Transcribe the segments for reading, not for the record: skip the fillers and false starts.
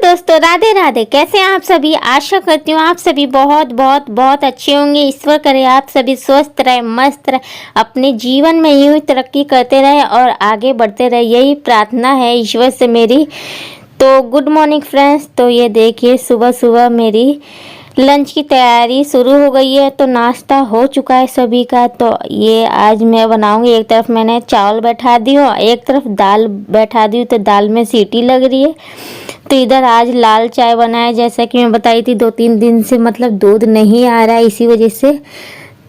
दोस्तों, राधे राधे। कैसे हैं आप सभी? आशा करती हूँ आप सभी बहुत बहुत बहुत अच्छे होंगे। ईश्वर करे आप सभी स्वस्थ रहे, मस्त रहे, अपने जीवन में यूं ही तरक्की करते रहे और आगे बढ़ते रहे, यही प्रार्थना है ईश्वर से मेरी। तो गुड मॉर्निंग फ्रेंड्स। तो ये देखिए सुबह सुबह मेरी लंच की तैयारी शुरू हो गई है। तो नाश्ता हो चुका है सभी का। तो ये आज मैं बनाऊंगी। एक तरफ मैंने चावल बैठा दी हूँ, एक तरफ दाल बैठा दी हूँ। तो दाल में सीटी लग रही है। तो इधर आज लाल चाय बनाया, जैसा कि मैं बताई थी 2-3 दिन से मतलब दूध नहीं आ रहा है, इसी वजह से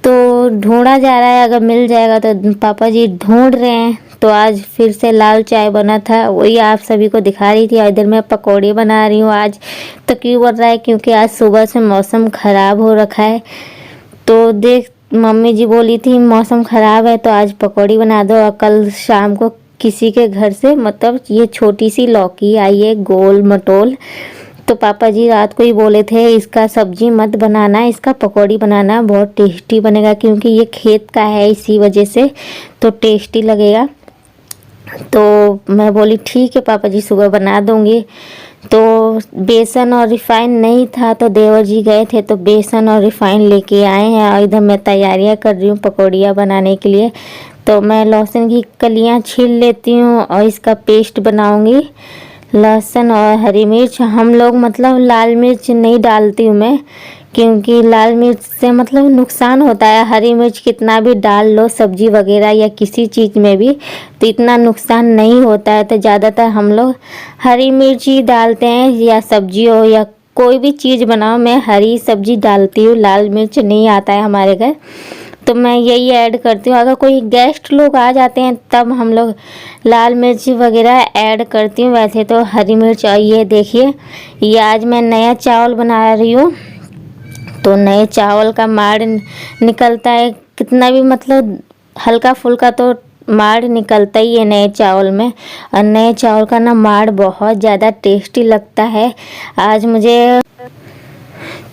तो ढूंढा जा रहा है। अगर मिल जाएगा तो पापा जी ढूंढ रहे हैं। तो आज फिर से लाल चाय बना था, वही आप सभी को दिखा रही थी। इधर मैं पकौड़े बना रही हूँ आज। तो क्यों बन रहा है? क्योंकि आज सुबह से मौसम ख़राब हो रखा है। तो देख मम्मी जी बोली थी मौसम ख़राब है तो आज पकौड़ी बना दो। और कल शाम को किसी के घर से मतलब ये छोटी सी लौकी आई है, गोल मटोल। तो पापा जी रात को ही बोले थे इसका सब्जी मत बनाना, इसका पकौड़ी बनाना, बहुत टेस्टी बनेगा। क्योंकि ये खेत का है, इसी वजह से तो टेस्टी लगेगा। तो मैं बोली ठीक है पापा जी, सुबह बना दूंगी। तो बेसन और रिफ़ाइन नहीं था तो देवर जी गए थे तो बेसन और रिफ़ाइन लेके आए हैं। और इधर मैं तैयारियां कर रही हूँ पकौड़ियाँ बनाने के लिए। तो मैं लहसुन की कलियां छील लेती हूँ और इसका पेस्ट बनाऊंगी। लहसुन और हरी मिर्च, हम लोग मतलब लाल मिर्च नहीं डालती हूँ मैं, क्योंकि लाल मिर्च से मतलब नुकसान होता है। हरी मिर्च कितना भी डाल लो सब्जी वगैरह या किसी चीज़ में भी तो इतना नुकसान नहीं होता है। तो ज़्यादातर हम लोग हरी मिर्च ही डालते हैं, या सब्जी हो या कोई भी चीज़ बनाओ मैं हरी सब्जी डालती हूँ, लाल मिर्च नहीं आता है हमारे घर। तो मैं यही ऐड करती हूँ। अगर कोई गेस्ट लोग आ जाते हैं तब हम लोग लाल मिर्च वगैरह ऐड करती हूँ, वैसे तो हरी मिर्च। और ये देखिए ये आज मैं नया चावल बना रही हूँ। तो नए चावल का माड़ निकलता है, कितना भी मतलब हल्का फुल्का तो माड़ निकलता ही है नए चावल में। और नए चावल का ना माड़ बहुत ज़्यादा टेस्टी लगता है। आज मुझे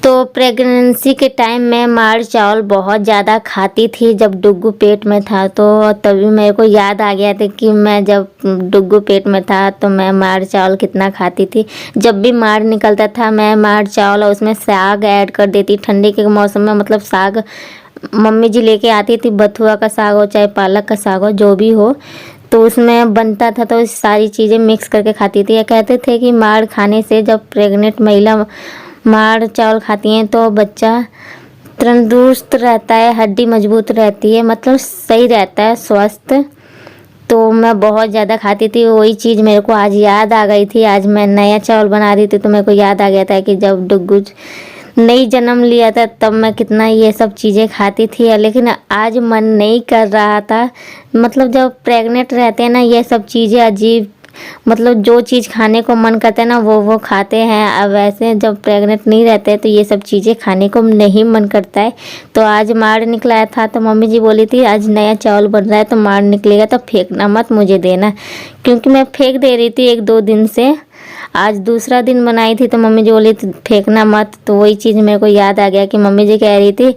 तो प्रेगनेंसी के टाइम में माड़ चावल बहुत ज़्यादा खाती थी। जब डुग्गू पेट में था तो तभी मेरे को याद आ गया था कि मैं जब डुग्गू पेट में था तो मैं माड़ चावल कितना खाती थी। जब भी माड़ निकलता था मैं माड़ चावल और उसमें साग ऐड कर देती। ठंडी के मौसम में मतलब साग मम्मी जी लेके आती थी, बथुआ का साग हो चाहे पालक का साग हो, जो भी हो, तो उसमें बनता था। तो सारी चीज़ें मिक्स करके खाती थी। कहते थे कि माड़ खाने से जब प्रेग्नेंट महिला माड़ चावल खाती हैं तो बच्चा तंदुरुस्त रहता है, हड्डी मजबूत रहती है, मतलब सही रहता है स्वस्थ। तो मैं बहुत ज़्यादा खाती थी। वही चीज़ मेरे को आज याद आ गई थी। आज मैं नया चावल बना रही थी तो मेरे को याद आ गया था कि जब डुग्गू नई जन्म लिया था तब मैं कितना ये सब चीज़ें खाती थी। लेकिन आज मन नहीं कर रहा था। मतलब जब प्रेग्नेंट रहते हैं ना ये सब चीज़ें अजीब, मतलब जो चीज़ खाने को मन करता है ना वो खाते हैं। अब वैसे जब प्रेग्नेंट नहीं रहते तो ये सब चीज़ें खाने को नहीं मन करता है। तो आज माड़ निकला था तो मम्मी जी बोली थी आज नया चावल बन रहा है तो माड़ निकलेगा तो फेंकना मत, मुझे देना। क्योंकि मैं फेंक दे रही थी 1-2 दिन से। आज दूसरा दिन बनाई थी तो मम्मी जी बोली थी फेंकना मत। तो वही चीज़ मेरे को याद आ गया कि मम्मी जी कह रही थी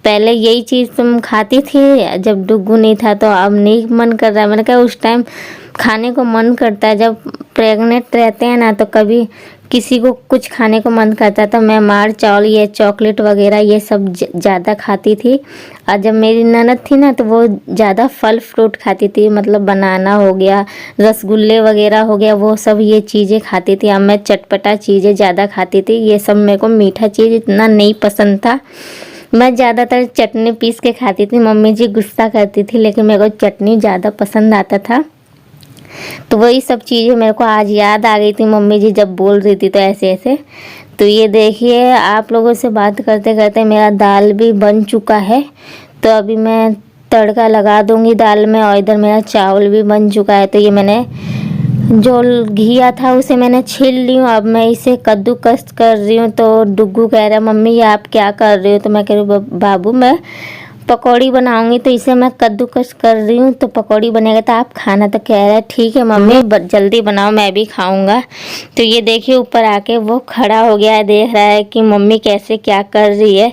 पहले यही चीज़ तुम खाती थी जब डुग्गू नहीं था, तो अब नहीं मन कर रहा है। मैंने कहा उस टाइम खाने को मन करता है, जब प्रेग्नेंट रहते हैं ना तो कभी किसी को कुछ खाने को मन करता था। मैं माड़ चावल ये चॉकलेट वगैरह ये सब ज़्यादा खाती थी। और जब मेरी ननद थी ना तो वो ज़्यादा फल फ्रूट खाती थी, मतलब बनाना हो गया, रसगुल्ले वगैरह हो गया, वो सब ये चीज़ें खाती थी। अब मैं चटपटा चीज़ें ज़्यादा खाती थी। ये सब मेरे को मीठा चीज़ इतना नहीं पसंद था। मैं ज़्यादातर चटनी पीस के खाती थी। मम्मी जी गुस्सा करती थी लेकिन मेरे को चटनी ज़्यादा पसंद आता था। तो वही सब चीज़ें मेरे को आज याद आ गई थी मम्मी जी जब बोल रही थी तो ऐसे ऐसे। तो ये देखिए आप लोगों से बात करते करते मेरा दाल भी बन चुका है। तो अभी मैं तड़का लगा दूंगी दाल में। और इधर मेरा चावल भी बन चुका है। तो ये मैंने जो घिया था उसे मैंने छील ली हूँ। अब मैं इसे कद्दूकस कर रही हूँ। तो डुग्गू कह रहा है मम्मी ये आप क्या कर रही हो? तो मैं कह रही हूँ बाबू मैं पकौड़ी बनाऊंगी तो इसे मैं कद्दूकस कर रही हूँ तो पकौड़ी बनेगा तो आप खाना। तो कह रहा है ठीक है मम्मी जल्दी बनाओ मैं भी खाऊंगा। तो ये देखिए ऊपर आके वो खड़ा हो गया है, देख रहा है कि मम्मी कैसे क्या कर रही है।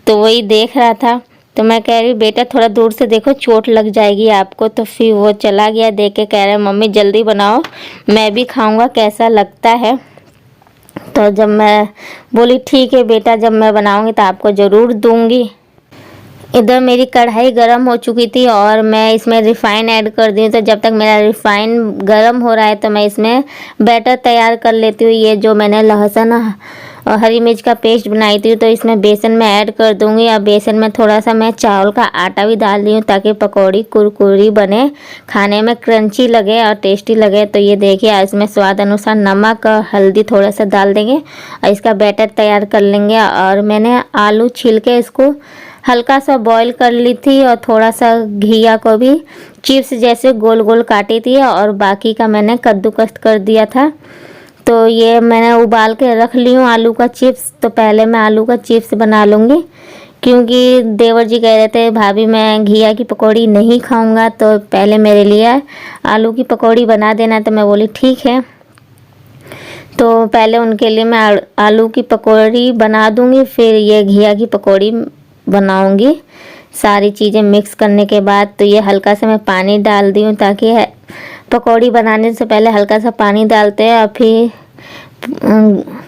तो वही देख रहा था। तो मैं कह रही बेटा थोड़ा दूर से देखो चोट लग जाएगी आपको। तो फिर वो चला गया, देख के कह रहा है मम्मी जल्दी बनाओ मैं भी खाऊंगा कैसा लगता है। तो जब मैं बोली ठीक है बेटा, जब मैं बनाऊंगी तो आपको ज़रूर दूंगी। इधर मेरी कढ़ाई गरम हो चुकी थी और मैं इसमें रिफ़ाइन ऐड कर दी हूँ। तो जब तक मेरा रिफ़ाइन गरम हो रहा है तो मैं इसमें बैटर तैयार कर लेती हूँ। ये जो मैंने लहसुन और हरी मिर्च का पेस्ट बनाई थी तो इसमें बेसन में ऐड कर दूँगी। और बेसन में थोड़ा सा मैं चावल का आटा भी डाल दी हूँ ताकि पकौड़ी कुरकुरी बने, खाने में क्रंची लगे और टेस्टी लगे। तो ये देखिए, इसमें स्वाद अनुसार नमक और हल्दी थोड़ा सा डाल देंगे और इसका बैटर तैयार कर लेंगे। और मैंने आलू छील के इसको हल्का सा बॉईल कर ली थी और थोड़ा सा घिया को भी चिप्स जैसे गोल गोल काटी थी और बाकी का मैंने कद्दूकस कर दिया था। तो ये मैंने उबाल के रख ली हूँ आलू का चिप्स। तो पहले मैं आलू का चिप्स बना लूँगी क्योंकि देवर जी कह रहे थे भाभी मैं घिया की पकौड़ी नहीं खाऊंगा, तो पहले मेरे लिए आलू की पकौड़ी बना देना। तो मैं बोली ठीक है। तो पहले उनके लिए मैं आलू की पकौड़ी बना दूँगी, फिर ये घिया की पकौड़ी बनाऊंगी। सारी चीज़ें मिक्स करने के बाद तो ये हल्का सा मैं पानी डाल दी हूँ ताकि पकौड़ी बनाने से पहले हल्का सा पानी डालते हैं और फिर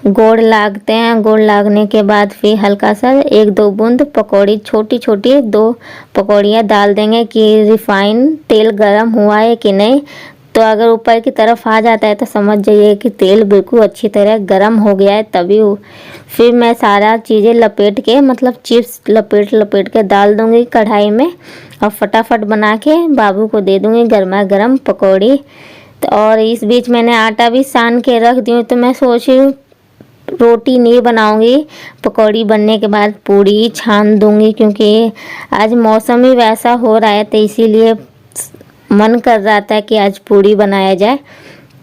गोड़ लागते हैं। गोड़ लागने के बाद फिर हल्का सा 1-2 बूंद पकौड़ी छोटी छोटी 2 पकौड़ियाँ डाल देंगे कि रिफाइन तेल गरम हुआ है कि नहीं। तो अगर ऊपर की तरफ आ जाता है तो समझ जाइए कि तेल बिल्कुल अच्छी तरह गरम हो गया है। तभी फिर मैं सारा चीज़ें लपेट के, मतलब चिप्स लपेट के डाल दूँगी कढ़ाई में और फटाफट बना के बाबू को दे दूँगी गर्मा गर्म पकौड़ी। तो और इस बीच मैंने आटा भी सान के रख दी हूँ। तो मैं सोच रही हूँ रोटी नहीं बनाऊँगी, पकौड़ी बनने के बाद पूड़ी छान दूँगी क्योंकि आज मौसम ही वैसा हो रहा है तो इसीलिए मन कर रहा था कि आज पूड़ी बनाया जाए।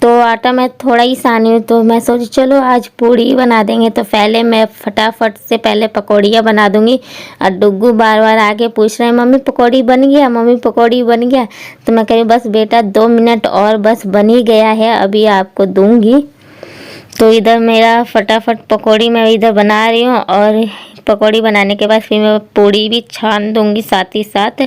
तो आटा मैं थोड़ा ही सानी हूँ तो मैं सोची चलो आज पूड़ी बना देंगे। तो पहले मैं फटाफट से पहले पकौड़ियाँ बना दूँगी। और डुग्गू बार बार आके पूछ रहे हैं मम्मी पकौड़ी बन गया, मम्मी पकौड़ी बन गया। तो मैं कह रही बस बेटा 2 मिनट और बस बन ही गया है, अभी आपको दूँगी। तो इधर मेरा फटाफट पकौड़ी मैं इधर बना रही हूँ और पकौड़ी बनाने के बाद फिर मैं पूड़ी भी छान दूँगी साथ ही साथ।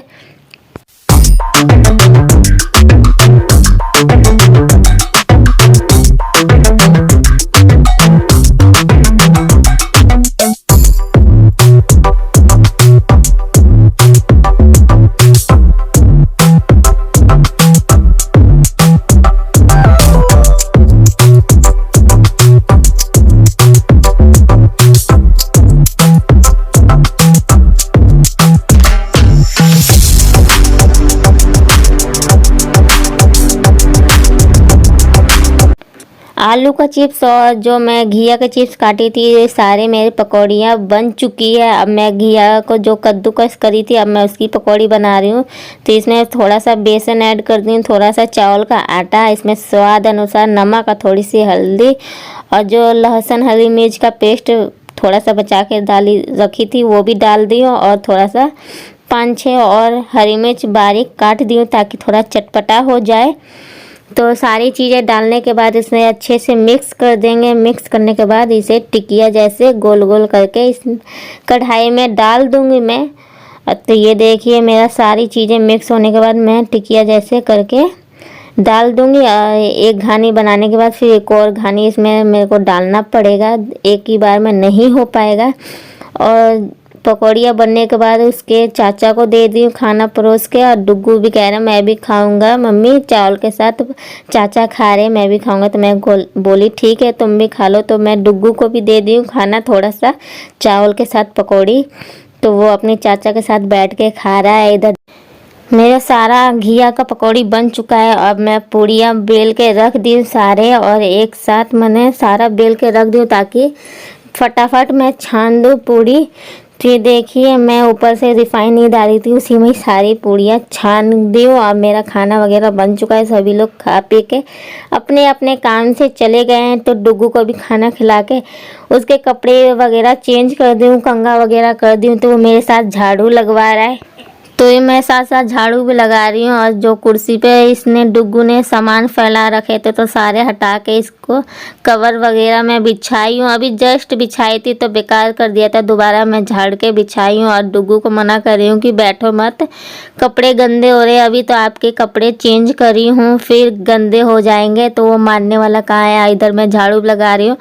आलू का चिप्स और जो मैं घिया के चिप्स काटी थी ये सारे मेरी पकौड़ियाँ बन चुकी है। अब मैं घिया को जो कद्दूकस करी थी अब मैं उसकी पकौड़ी बना रही हूँ। तो इसमें थोड़ा सा बेसन ऐड कर दी हूँ, थोड़ा सा चावल का आटा, इसमें स्वाद अनुसार नमक और थोड़ी सी हल्दी और जो लहसुन हरी मिर्च का पेस्ट थोड़ा सा बचा के डाली रखी थी वो भी डाल दी हूँ और थोड़ा सा 5-6 और हरी मिर्च बारीक काट दी हूँ ताकि थोड़ा चटपटा हो जाए। तो सारी चीज़ें डालने के बाद इसमें अच्छे से मिक्स कर देंगे। मिक्स करने के बाद इसे टिकिया जैसे गोल गोल करके इस कढ़ाई में डाल दूंगी मैं। तो ये देखिए मेरा सारी चीज़ें मिक्स होने के बाद मैं टिकिया जैसे करके डाल दूंगी। एक घानी बनाने के बाद फिर एक और घानी इसमें मेरे को डालना पड़ेगा, एक ही बार में नहीं हो पाएगा। और पकौड़ियाँ बनने के बाद उसके चाचा को दे दी खाना परोस के। और डुग्गू भी कह रहा मैं भी खाऊंगा मम्मी चावल के साथ, चाचा खा रहे मैं भी खाऊंगा। तो मैं बोली ठीक है तुम भी खा लो। तो मैं डुग्गू को भी दे दी खाना थोड़ा सा चावल के साथ पकौड़ी। तो वो अपने चाचा के साथ बैठ के खा रहा है। इधर मेरा सारा घिया का पकौड़ी बन चुका है। अब मैं पूड़ियाँ बेल के रख दी सारे और एक साथ मैंने सारा बेल के रख दी ताकि फटाफट मैं छान दूँ पूड़ी। तो ये देखिए मैं ऊपर से रिफाइन नहीं डाली थी, उसी में ही सारी पूड़ियाँ छान दी हूँ। अब मेरा खाना वगैरह बन चुका है, सभी लोग खा पी के अपने अपने काम से चले गए हैं। तो डुग्गू को भी खाना खिला के उसके कपड़े वगैरह चेंज कर दी हूँ, कंघा वगैरह कर दी हूँ। तो वो मेरे साथ झाड़ू लगवा रहा है। तो ये मैं साथ साथ झाड़ू भी लगा रही हूँ। और जो कुर्सी पे इसने डुग्गू ने सामान फैला रखे थे तो सारे हटा के इसको कवर वगैरह मैं बिछाई हूँ। अभी जस्ट बिछाई थी तो बेकार कर दिया था, दोबारा मैं झाड़ के बिछाई हूँ। और डुग्गू को मना कर रही हूँ कि बैठो मत, कपड़े गंदे हो रहे, अभी तो आपके कपड़े चेंज करी हूँ, फिर गंदे हो जाएंगे। तो वो मानने वाला कहाँ है। इधर मैं झाड़ू लगा रही हूँ।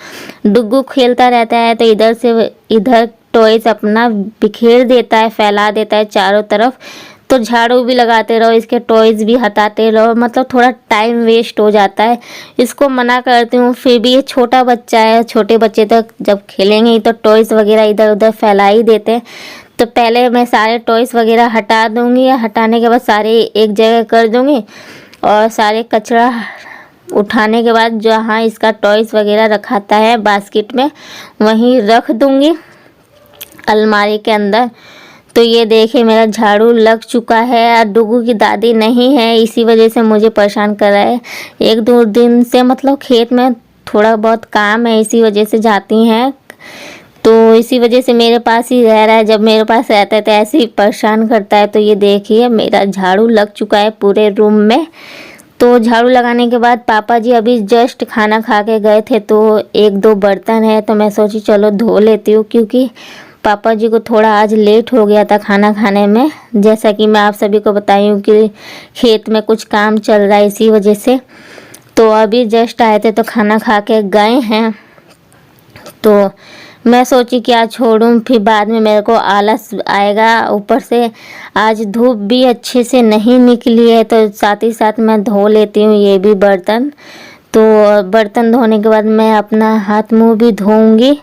डुग्गू खेलता रहता है तो इधर से इधर टॉयज अपना बिखेर देता है, फैला देता है चारों तरफ। तो झाड़ू भी लगाते रहो, इसके टॉयज भी हटाते रहो, मतलब थोड़ा टाइम वेस्ट हो जाता है। इसको मना करती हूँ, फिर भी ये छोटा बच्चा है, छोटे बच्चे तक जब खेलेंगे ही तो टॉयज वगैरह इधर उधर फैला ही देते हैं। तो पहले मैं सारे टॉयज वगैरह हटा दूँगी, हटाने के बाद सारे एक जगह कर दूँगी और सारे कचरा उठाने के बाद जहाँ इसका टॉयज वगैरह रखाता है बास्केट में वहीं रख दूँगी अलमारी के अंदर। तो ये देखिए मेरा झाड़ू लग चुका है। और डुग्गू की दादी नहीं है, इसी वजह से मुझे परेशान कर रहा है। एक दो दिन से मतलब खेत में थोड़ा बहुत काम है, इसी वजह से जाती हैं। तो इसी वजह से मेरे पास ही रह रहा है, जब मेरे पास रहता है तो ऐसे ही परेशान करता है। तो ये देखिए मेरा झाड़ू लग चुका है पूरे रूम में। तो झाड़ू लगाने के बाद पापा जी अभी जस्ट खाना खा के गए थे, तो एक दो बर्तन है तो मैं सोची चलो धो लेती हूँ, क्योंकि पापा जी को थोड़ा आज लेट हो गया था खाना खाने में। जैसा कि मैं आप सभी को बताई हूँ कि खेत में कुछ काम चल रहा है, इसी वजह से। तो अभी जस्ट आए थे तो खाना खा के गए हैं। तो मैं सोची कि आज छोड़ूं, फिर बाद में मेरे को आलस आएगा। ऊपर से आज धूप भी अच्छे से नहीं निकली है, तो साथ ही साथ मैं धो लेती हूँ ये भी बर्तन। तो बर्तन धोने के बाद मैं अपना हाथ मुंह भी धोऊंगी।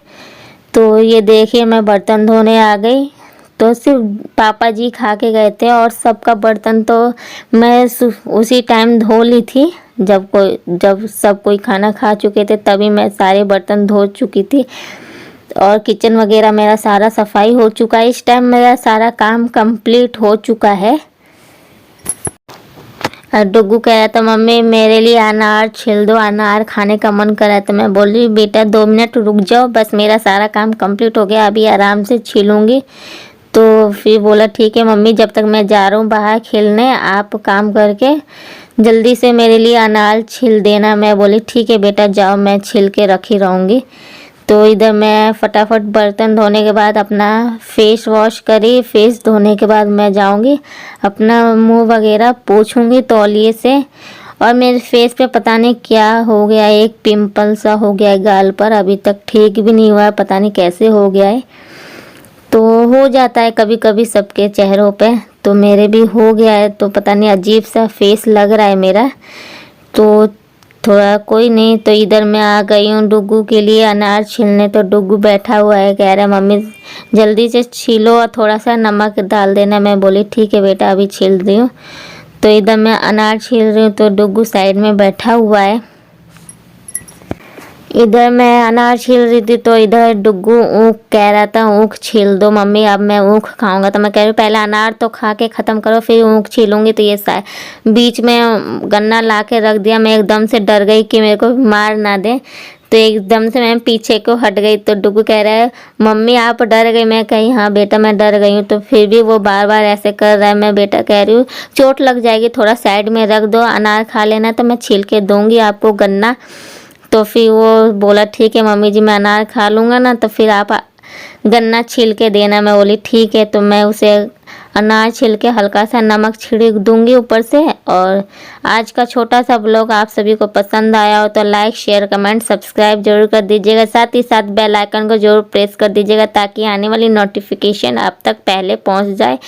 तो ये देखिए मैं बर्तन धोने आ गई। तो सिर्फ पापा जी खा के गए थे और सबका बर्तन तो मैं उसी टाइम धो ली थी, जब सब कोई खाना खा चुके थे तभी मैं सारे बर्तन धो चुकी थी। और किचन वगैरह मेरा सारा सफाई हो चुका है। इस टाइम मेरा सारा काम कंप्लीट हो चुका है। डुग्गू कह रहा था मम्मी मेरे लिए अनार छील दो, अनार खाने का मन कर रहा था। मैं बोल रही बेटा 2 मिनट रुक जाओ, बस मेरा सारा काम कंप्लीट हो गया, अभी आराम से छीलूँगी। तो फिर बोला ठीक है मम्मी, जब तक मैं जा रहा हूँ बाहर खेलने आप काम करके जल्दी से मेरे लिए अनार छील देना। मैं बोली ठीक है बेटा जाओ, मैं छील के रखी रहूँगी। तो इधर मैं फटाफट बर्तन धोने के बाद अपना फेस वॉश करी। फेस धोने के बाद मैं जाऊंगी अपना मुंह वगैरह पोंछूंगी तौलिए से। और मेरे फेस पे पता नहीं क्या हो गया, एक पिंपल सा हो गया है गाल पर, अभी तक ठीक भी नहीं हुआ है, पता नहीं कैसे हो गया है। तो हो जाता है कभी कभी सबके चेहरों पे, तो मेरे भी हो गया है। तो पता नहीं अजीब सा फेस लग रहा है मेरा। तो थोड़ा कोई नहीं। तो इधर मैं आ गई हूँ डुग्गू के लिए अनार छीलने। तो डुग्गू बैठा हुआ है, कह रहा है मम्मी जल्दी से छीलो और थोड़ा सा नमक डाल देना। मैं बोली ठीक है बेटा अभी छील रही हूँ। तो इधर मैं अनार छील रही हूँ तो डुग्गू साइड में बैठा हुआ है। इधर मैं अनार छील रही थी तो इधर डुग्गू ऊख कह रहा था ऊख छील दो मम्मी, अब मैं ऊख खाऊंगा। तो मैं कह रही हूँ पहले अनार तो खा के ख़त्म करो फिर ऊख छीलूंगी। तो ये बीच में गन्ना ला के रख दिया। मैं एकदम से डर गई कि मेरे को मार ना दे, तो एकदम से मैं पीछे को हट गई। तो डुग्गू कह रहा है मम्मी आप डर गई। मैं कही हाँ बेटा मैं डर गई हूँ। तो फिर भी वो बार बार ऐसे कर रहा है। मैं बेटा कह रही हूँ चोट लग जाएगी, थोड़ा साइड में रख दो, अनार खा लेना तो मैं छील के दूँगी आपको गन्ना। तो फिर वो बोला ठीक है मम्मी जी मैं अनार खा लूँगा ना, तो फिर आप गन्ना छील के देना। मैं बोली ठीक है। तो मैं उसे अनार छील के हल्का सा नमक छिड़क दूंगी ऊपर से। और आज का छोटा सा ब्लॉग आप सभी को पसंद आया हो तो लाइक शेयर कमेंट सब्सक्राइब जरूर कर दीजिएगा। साथ ही साथ बेल आइकन को जरूर प्रेस कर दीजिएगा ताकि आने वाली नोटिफिकेशन आप तक पहले पहुंच जाए।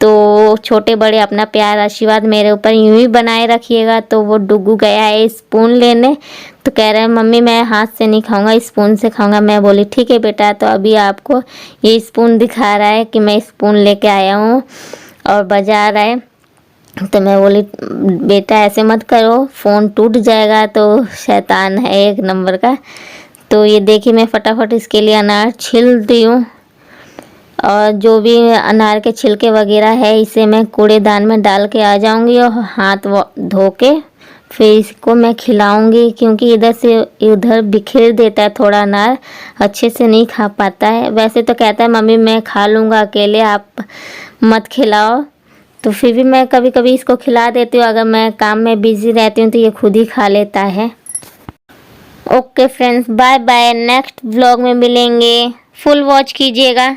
तो छोटे बड़े अपना प्यार आशीर्वाद मेरे ऊपर यूं ही बनाए रखिएगा। तो वो डुग्गू गया है स्पून लेने, तो कह रहा है मम्मी मैं हाथ से नहीं खाऊंगा स्पून से खाऊंगा। मैं बोली ठीक है बेटा। तो अभी आपको ये स्पून दिखा रहा है कि मैं स्पून लेके आया हूँ और बजा रहा है। तो मैं बोली बेटा ऐसे मत करो फ़ोन टूट जाएगा। तो शैतान है एक नंबर का। तो ये देखिए मैं फटाफट इसके लिए अनार छील दी हूँ। और जो भी अनार के छिलके वगैरह है इसे मैं कूड़ेदान में डाल के आ जाऊंगी और हाथ धो के फिर इसको मैं खिलाऊंगी, क्योंकि इधर से उधर बिखेर देता है थोड़ा अनार, अच्छे से नहीं खा पाता है। वैसे तो कहता है मम्मी मैं खा लूँगा अकेले, आप मत खिलाओ। तो फिर भी मैं कभी कभी इसको खिला देती हूँ। अगर मैं काम में बिजी रहती हूँ तो ये खुद ही खा लेता है। Okay friends, bye bye, next vlog में मिलेंगे, फुल वॉच कीजिएगा।